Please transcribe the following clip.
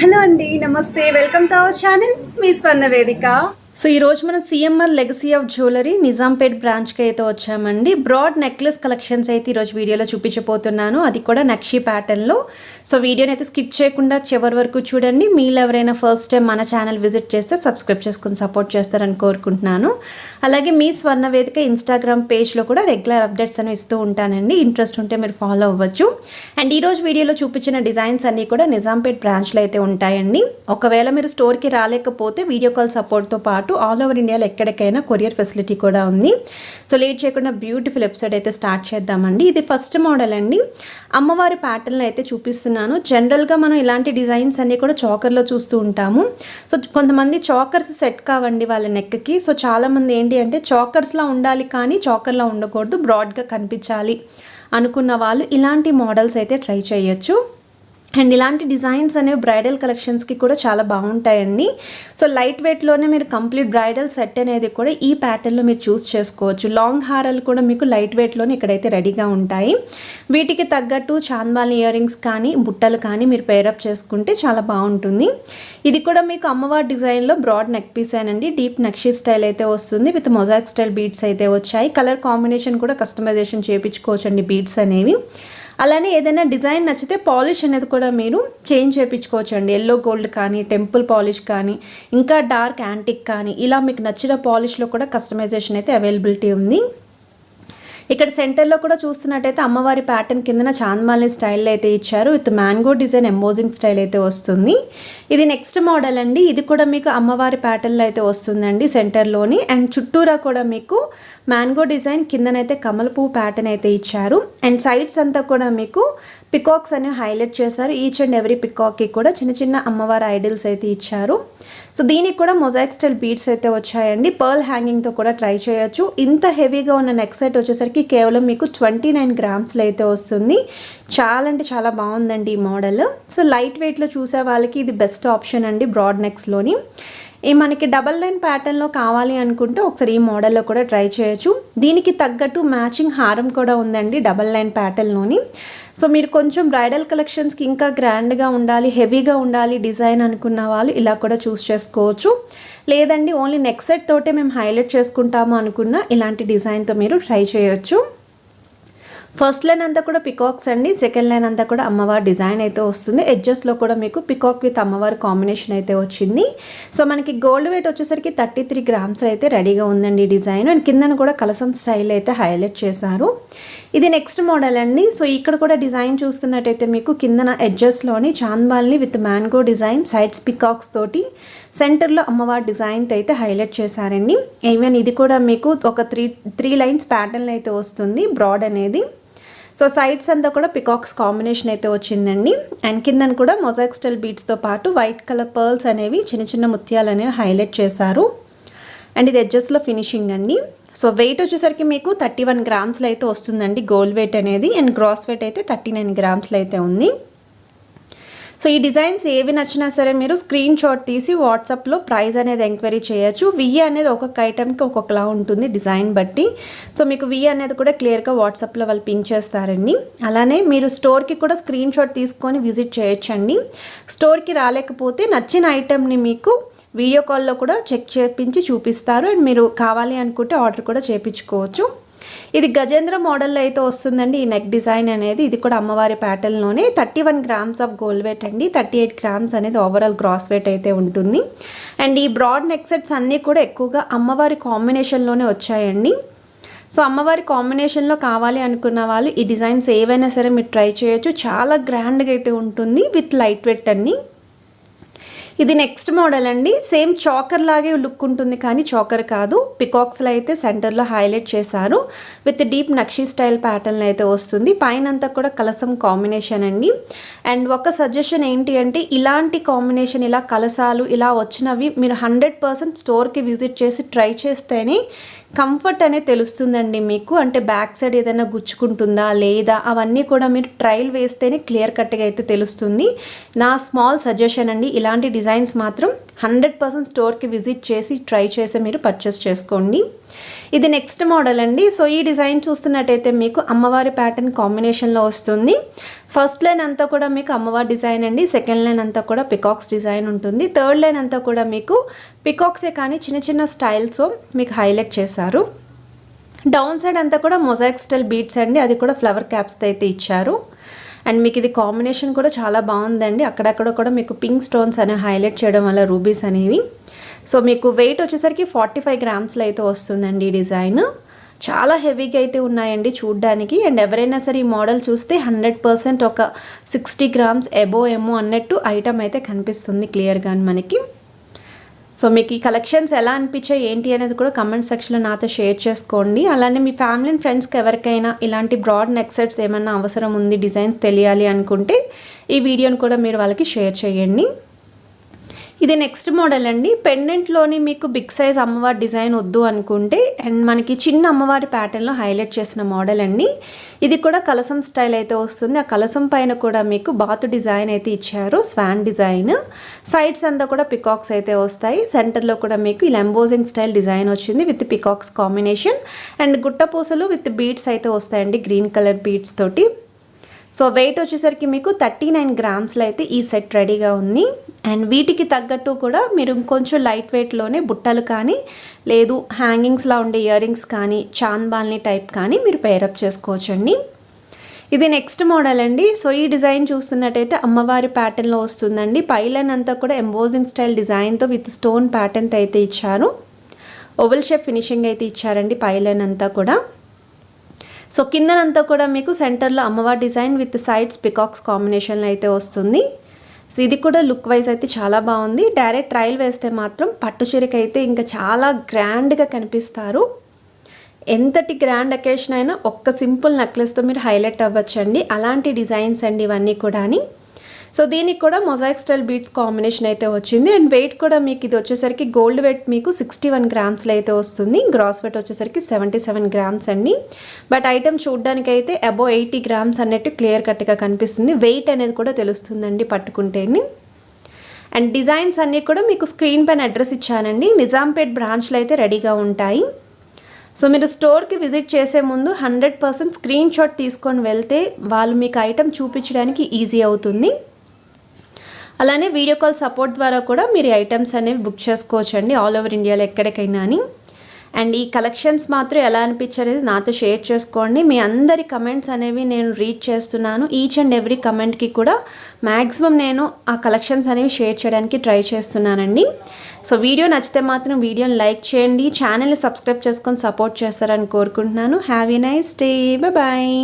Hello అండి, నమస్తే. Welcome to our channel మీ స్వర్ణ వేదిక. సో ఈరోజు మనం CMR legacy of jewellery Nizampet బ్రాంచ్కి అయితే వచ్చామండి. బ్రాడ్ నెక్లెస్ కలెక్షన్స్ అయితే ఈరోజు వీడియోలో చూపించబోతున్నాను, అది కూడా నక్షి ప్యాటర్న్లో. సో వీడియోని అయితే స్కిప్ చేయకుండా చివరి వరకు చూడండి. మీరు ఎవరైనా ఫస్ట్ టైం మన ఛానల్ విజిట్ చేస్తే సబ్స్క్రైబ్ చేసుకుని సపోర్ట్ చేస్తారని కోరుకుంటున్నాను. అలాగే మీ స్వర్ణ వేదిక ఇన్స్టాగ్రామ్ పేజ్లో కూడా రెగ్యులర్ అప్డేట్స్ అని ఇస్తూ ఉంటానండి. ఇంట్రెస్ట్ ఉంటే మీరు ఫాలో అవ్వచ్చు. అండ్ ఈరోజు వీడియోలో చూపించిన డిజైన్స్ అన్నీ కూడా నిజాంపేట్ బ్రాంచ్లో అయితే ఉంటాయండి. ఒకవేళ మీరు స్టోర్కి రాలేకపోతే వీడియో కాల్ సపోర్ట్తో పాటు ఆల్ ఓవర్ ఇండియాలో ఎక్కడికైనా కొరియర్ ఫెసిలిటీ కూడా ఉంది. సో లేట్ చేయకుండా బ్యూటిఫుల్ ఎపిసోడ్ అయితే స్టార్ట్ చేద్దామండి. ఇది ఫస్ట్ మోడల్ అండి. అమ్మవారి ప్యాటర్న్ అయితే చూపిస్తున్నాను. జనరల్గా మనం ఇలాంటి డిజైన్స్ అన్నీ కూడా చాకర్లో చూస్తూ ఉంటాము. సో కొంతమంది చాకర్స్ సెట్ కావండి వాళ్ళ నెక్కి. సో చాలామంది ఏంటి అంటే చాకర్స్లా ఉండాలి కానీ చాకర్లా ఉండకూడదు, బ్రాడ్గా కనిపించాలి అనుకున్న వాళ్ళు ఇలాంటి మోడల్స్ అయితే ట్రై చేయొచ్చు. అండ్ ఇలాంటి డిజైన్స్ అనేవి బ్రైడల్ కలెక్షన్స్కి కూడా చాలా బాగుంటాయండి. సో లైట్ వెయిట్లోనే మీరు కంప్లీట్ బ్రైడల్ సెట్ అనేది కూడా ఈ ప్యాటర్న్లో మీరు చూస్ చేసుకోవచ్చు. లాంగ్ హారాలు కూడా మీకు లైట్ వెయిట్లోనే ఇక్కడైతే రెడీగా ఉంటాయి. వీటికి తగ్గట్టు చాంద్బాలి ఇయర్ రింగ్స్ కానీ బుట్టలు కానీ మీరు పేరప్ చేసుకుంటే చాలా బాగుంటుంది. ఇది కూడా మీకు అమ్మవారి డిజైన్లో బ్రాడ్ నెక్ పీస్ అండి. డీప్ నక్షి స్టైల్ అయితే వస్తుంది, విత్ మొజాక్ స్టైల్ బీడ్స్ అయితే వచ్చాయి. కలర్ కాంబినేషన్ కూడా కస్టమైజేషన్ చేయించుకోవచ్చు అండి బీడ్స్ అనేవి. అలానే ఏదైనా డిజైన్ నచ్చితే పాలిష్ అనేది కూడా మీరు చేంజ్ చేయించుకోవచ్చు అండి. ఎల్లో గోల్డ్ కానీ, టెంపుల్ పాలిష్ కానీ, ఇంకా డార్క్ యాంటిక్ కానీ, ఇలా మీకు నచ్చిన పాలిష్లో కూడా కస్టమైజేషన్ అయితే అవైలబిలిటీ ఉంది. ఇక్కడ సెంటర్లో కూడా చూస్తున్నట్టయితే అమ్మవారి ప్యాటర్న్ కిందన చాంద్మాలి స్టైల్లో అయితే ఇచ్చారు, with mango design embossing style అయితే వస్తుంది. ఇది నెక్స్ట్ మోడల్ అండి. ఇది కూడా మీకు అమ్మవారి ప్యాటర్న్లో అయితే వస్తుందండి సెంటర్లోని. అండ్ చుట్టూరా కూడా మీకు మ్యాంగో డిజైన్, కిందనైతే కమల పువ్వు ప్యాటర్న్ అయితే ఇచ్చారు. అండ్ సైడ్స్ అంతా కూడా మీకు పికాక్స్ అనేవి హైలైట్ చేశారు. ఈచ్ అండ్ ఎవ్రీ పికాక్కి కూడా చిన్న చిన్న అమ్మవారి ఐడల్స్ అయితే ఇచ్చారు. సో దీనికి కూడా మొజాక్ స్టైల్ బీడ్స్ అయితే వచ్చాయండి. పర్ల్ హ్యాంగింగ్తో కూడా ట్రై చేయొచ్చు. ఇంత హెవీగా ఉన్న నెక్ సెట్ వచ్చేసరికి కేవలం మీకు 29 గ్రామ్స్లో అయితే వస్తుంది. చాలా అంటే చాలా బాగుందండి ఈ మోడల్. సో లైట్ వెయిట్లో చూసే వాళ్ళకి ఇది బెస్ట్ ఆప్షన్ అండి బ్రాడ్ నెక్స్లోని. ఈ మనకి డబల్ లైన్ ప్యాటర్న్లో కావాలి అనుకుంటే ఒకసారి ఈ మోడల్లో కూడా ట్రై చేయొచ్చు. దీనికి తగ్గట్టు మ్యాచింగ్ హారం కూడా ఉందండి డబల్ లైన్ ప్యాటర్న్లోని. సో మీరు కొంచెం బ్రైడల్ కలెక్షన్స్కి ఇంకా గ్రాండ్గా ఉండాలి, హెవీగా ఉండాలి డిజైన్ అనుకున్న వాళ్ళు ఇలా కూడా చూస్ చేసుకోవచ్చు. లేదండి ఓన్లీ నెక్ సెట్ తోటే మేము హైలైట్ చేసుకుంటాము అనుకున్న ఇలాంటి డిజైన్తో మీరు ట్రై చేయొచ్చు. ఫస్ట్ లైన్ అంతా కూడా పికాక్స్ అండి. సెకండ్ లైన్ అంతా కూడా అమ్మవారి డిజైన్ అయితే వస్తుంది. ఎడ్జెస్లో కూడా మీకు పికాక్ విత్ అమ్మవారి కాంబినేషన్ అయితే వచ్చింది. సో మనకి గోల్డ్ వెయిట్ వచ్చేసరికి 33 గ్రామ్స్ అయితే రెడీగా ఉందండి డిజైన్. అండ్ కిందన కూడా కలసం స్టైల్ అయితే హైలైట్ చేశారు. ఇది నెక్స్ట్ మోడల్ అండి. సో ఇక్కడ కూడా డిజైన్ చూస్తున్నట్టయితే మీకు కిందన ఎడ్జెస్లోని చాంద్బాల్ని with mango design, sides peacocks తోటి, సెంటర్లో అమ్మవారి డిజైన్ అయితే హైలైట్ చేశారండి. ఈవెన్ ఇది కూడా మీకు ఒక త్రీ లైన్స్ ప్యాటర్న్ అయితే వస్తుంది బ్రాడ్ అనేది. సో సైడ్స్ అంతా కూడా పికాక్స్ కాంబినేషన్ అయితే వచ్చిందండి. అండ్ కిందన కూడా మొజాక్ స్టైల్ బీడ్స్తో పాటు వైట్ కలర్ పర్ల్స్ అనేవి, చిన్న చిన్న ముత్యాలు అనేవి హైలైట్ చేశారు. అండ్ ఇది ఎడ్జెస్లో ఫినిషింగ్ అండి. సో వెయిట్ వచ్చేసరికి మీకు 31 గ్రామ్స్లో అయితే వస్తుందండి గోల్డ్ వెయిట్ అనేది. అండ్ గ్రాస్ వెయిట్ అయితే 39 గ్రామ్స్లో అయితే ఉంది. సో ఈ డిజైన్స్ ఏవి నచ్చినా సరే మీరు స్క్రీన్ షాట్ తీసి వాట్సాప్లో ప్రైస్ అనేది ఎంక్వైరీ చేయొచ్చు. విఏ అనేది ఒక్కొక్క ఐటెంకి ఒక్కొక్కలా ఉంటుంది డిజైన్ బట్టి. సో మీకు విఏ అనేది కూడా క్లియర్గా వాట్సాప్లో వాళ్ళు పిన్ చేస్తారండి. అలానే మీరు స్టోర్కి కూడా స్క్రీన్ షాట్ తీసుకొని విజిట్ చేయొచ్చండి. స్టోర్కి రాలేకపోతే నచ్చిన ఐటెంని మీకు వీడియో కాల్లో కూడా చెక్ చేయించి చూపిస్తారు. అండ్ మీరు కావాలి అనుకుంటే ఆర్డర్ కూడా చేయించుకోవచ్చు. ఇది గజేంద్ర మోడల్లో అయితే వస్తుందండి ఈ నెక్ డిజైన్ అనేది. ఇది కూడా అమ్మవారి ప్యాటర్న్లోనే 31 గ్రామ్స్ ఆఫ్ గోల్డ్ వెయిట్ అండి. 38 గ్రామ్స్ అనేది ఓవరాల్ గ్రాస్ వెయిట్ అయితే ఉంటుంది. అండ్ ఈ బ్రాడ్ నెక్ సెట్స్ అన్నీ కూడా ఎక్కువగా అమ్మవారి కాంబినేషన్లోనే వచ్చాయండి. సో అమ్మవారి కాంబినేషన్లో కావాలి అనుకున్న వాళ్ళు ఈ డిజైన్స్ ఏవైనా సరే మీరు ట్రై చేయొచ్చు. చాలా గ్రాండ్గా అయితే ఉంటుంది విత్ లైట్ వెయిట్ అన్ని. ఇది నెక్స్ట్ మోడల్ అండి. సేమ్ చాకర్ లాగే లుక్ ఉంటుంది కానీ చాకర్ కాదు. పికాక్స్లో అయితే సెంటర్లో హైలైట్ చేశారు, with deep nakshi style pattern అయితే వస్తుంది. పైన అంతా కూడా కలసం కాంబినేషన్ అండి. అండ్ ఒక సజెషన్ ఏంటి అంటే ఇలాంటి కాంబినేషన్, ఇలా కలసాలు ఇలా వచ్చినవి మీరు 100% స్టోర్కి విజిట్ చేసి ట్రై చేస్తేనే కంఫర్ట్ అనేది తెలుస్తుందండి మీకు. అంటే బ్యాక్ సైడ్ ఏదైనా గుచ్చుకుంటుందా లేదా అవన్నీ కూడా మీరు ట్రయల్ వేస్తేనే క్లియర్ కట్గా అయితే తెలుస్తుంది. నా స్మాల్ సజెషన్ అండి. ఇలాంటి డిజైన్స్ మాత్రం 100% స్టోర్కి విజిట్ చేసి ట్రై చేసి మీరు పర్చేస్ చేసుకోండి. ఇది నెక్స్ట్ మోడల్ అండి. సో ఈ డిజైన్ చూస్తున్నట్టయితే మీకు అమ్మవారి ప్యాటర్న్ కాంబినేషన్లో వస్తుంది. ఫస్ట్ లైన్ అంతా కూడా మీకు అమ్మవారి డిజైన్ అండి. సెకండ్ లైన్ అంతా కూడా పికాక్స్ డిజైన్ ఉంటుంది. థర్డ్ లైన్ అంతా కూడా మీకు పికాక్సే కానీ చిన్న చిన్న స్టైల్స్ మీకు హైలైట్ చేశారు. డౌన్ సైడ్ అంతా కూడా మొజాయిక్ స్టైల్ బీట్స్ అండి. అది కూడా ఫ్లవర్ క్యాప్స్తో అయితే ఇచ్చారు. అండ్ మీకు ఇది కాంబినేషన్ కూడా చాలా బాగుందండి. అక్కడక్కడ కూడా మీకు పింక్ స్టోన్స్ అనేవి హైలైట్ చేయడం వల్ల రూబీస్ అనేవి. సో మీకు వెయిట్ వచ్చేసరికి 45 గ్రామ్స్లో అయితే వస్తుందండి ఈ డిజైన్. చాలా హెవీగా అయితే ఉన్నాయండి చూడ్డానికి. అండ్ ఎవరైనా సరే ఈ మోడల్ చూస్తే 100% ఒక 60 గ్రామ్స్ ఎబో ఏమో అన్నట్టు ఐటమ్ అయితే కనిపిస్తుంది క్లియర్గా మనకి. సో మీకు ఈ కలెక్షన్స్ ఎలా అనిపించాయి ఏంటి అనేది కూడా కమెంట్ సెక్షన్లో నాతో షేర్ చేసుకోండి. అలానే మీ ఫ్యామిలీ అండ్ ఫ్రెండ్స్కి ఎవరికైనా ఇలాంటి బ్రాడ్ నెక్ సెట్స్ ఏమైనా అవసరం ఉంది, డిజైన్స్ తెలియాలి అనుకుంటే ఈ వీడియోని కూడా మీరు వాళ్ళకి షేర్ చేయండి. ఇది నెక్స్ట్ మోడల్ అండి. పెండెంట్లోని మీకు బిగ్ సైజ్ అమ్మవారి డిజైన్ వద్దు అనుకుంటే అండ్ మనకి చిన్న అమ్మవారి ప్యాటర్న్లో హైలైట్ చేసిన మోడల్ అండి. ఇది కూడా కలసం స్టైల్ అయితే వస్తుంది. ఆ కలసం పైన కూడా మీకు బాతు డిజైన్ అయితే ఇచ్చారు, స్వాన్ డిజైన్. సైడ్స్ అంతా కూడా పికాక్స్ అయితే వస్తాయి. సెంటర్లో కూడా మీకు ఇలా ఎంబోజింగ్ స్టైల్ డిజైన్ వచ్చింది విత్ పికాక్స్ కాంబినేషన్. అండ్ గుట్టపూసలు విత్ బీడ్స్ అయితే వస్తాయండి, గ్రీన్ కలర్ బీడ్స్ తోటి. సో వెయిట్ వచ్చేసరికి మీకు 39 గ్రామ్స్లో అయితే ఈ సెట్ రెడీగా ఉంది. అండ్ వీటికి తగ్గట్టు కూడా మీరు కొంచెం లైట్ వెయిట్లోనే బుట్టలు కానీ లేదు హ్యాంగింగ్స్లా ఉండే ఇయర్ రింగ్స్ కానీ చాంద్బాల్ని టైప్ కానీ మీరు పేరప్ చేసుకోవచ్చండి. ఇది నెక్స్ట్ మోడల్ అండి. సో ఈ డిజైన్ చూస్తున్నట్టయితే అమ్మవారి ప్యాటర్న్లో వస్తుందండి. పైలైన్ అంతా కూడా ఎంబోజింగ్ స్టైల్ డిజైన్తో విత్ స్టోన్ ప్యాటర్న్తో అయితే ఇచ్చారు. ఓవెల్ షేప్ ఫినిషింగ్ అయితే ఇచ్చారండి పైలైన్ అంతా కూడా. సో కిందనంతా కూడా మీకు సెంటర్లో అమ్మవారి డిజైన్ విత్ సైడ్స్ పికాక్స్ కాంబినేషన్లో అయితే వస్తుంది. సో ఇది కూడా లుక్ వైజ్ అయితే చాలా బాగుంది. డైరెక్ట్ ట్రయల్ వేస్తే మాత్రం పట్టు చీరకి అయితే ఇంకా చాలా గ్రాండ్గా కనిపిస్తారు. ఎంతటి గ్రాండ్ అకేషన్ అయినా ఒక్క సింపుల్ నెక్లెస్తో మీరు హైలైట్ అవ్వచ్చండి. అలాంటి డిజైన్స్ అండి ఇవన్నీ కూడా. సో దీనికి కూడా మొజాయిక్ స్టైల్ బీట్స్ కాంబినేషన్ అయితే వచ్చింది. అండ్ వెయిట్ కూడా మీకు ఇది వచ్చేసరికి గోల్డ్ వెయిట్ మీకు 61 గ్రామ్స్లో అయితే వస్తుంది. గ్రాస్ వెయిట్ వచ్చేసరికి 77 గ్రామ్స్ అండి. బట్ ఐటమ్ చూడడానికి అయితే అబో 80 గ్రామ్స్ అన్నట్టు క్లియర్ కట్గా కనిపిస్తుంది. వెయిట్ అనేది కూడా తెలుస్తుందండి పట్టుకుంటేనే. అండ్ డిజైన్స్ అన్నీ కూడా మీకు స్క్రీన్ పైన అడ్రస్ ఇచ్చానండి. నిజాంపేట్ బ్రాంచ్లో అయితే రెడీగా ఉంటాయి. సో మీరు స్టోర్కి విజిట్ చేసే ముందు 100% స్క్రీన్ షాట్ తీసుకొని వెళ్తే వాళ్ళు మీకు ఐటమ్ చూపించడానికి ఈజీ అవుతుంది. అలానే వీడియో కాల్ సపోర్ట్ ద్వారా కూడా మీరు ఐటమ్స్ అనేవి బుక్ చేసుకోవచ్చండి ఆల్ ఓవర్ ఇండియాలో ఎక్కడికైనా అని. అండ్ ఈ కలెక్షన్స్ మాత్రం ఎలా అనిపించనేది నాతో షేర్ చేసుకోండి. మీ అందరి కమెంట్స్ అనేవి నేను రీడ్ చేస్తున్నాను. ఈచ్ అండ్ ఎవ్రీ కమెంట్కి కూడా మ్యాక్సిమం నేను ఆ కలెక్షన్స్ అనేవి షేర్ చేయడానికి ట్రై చేస్తున్నానండి. సో వీడియో నచ్చితే మాత్రం వీడియోని లైక్ చేయండి, ఛానల్ని సబ్స్క్రైబ్ చేసుకొని సపోర్ట్ చేస్తారని కోరుకుంటున్నాను. Have a nice day, bye.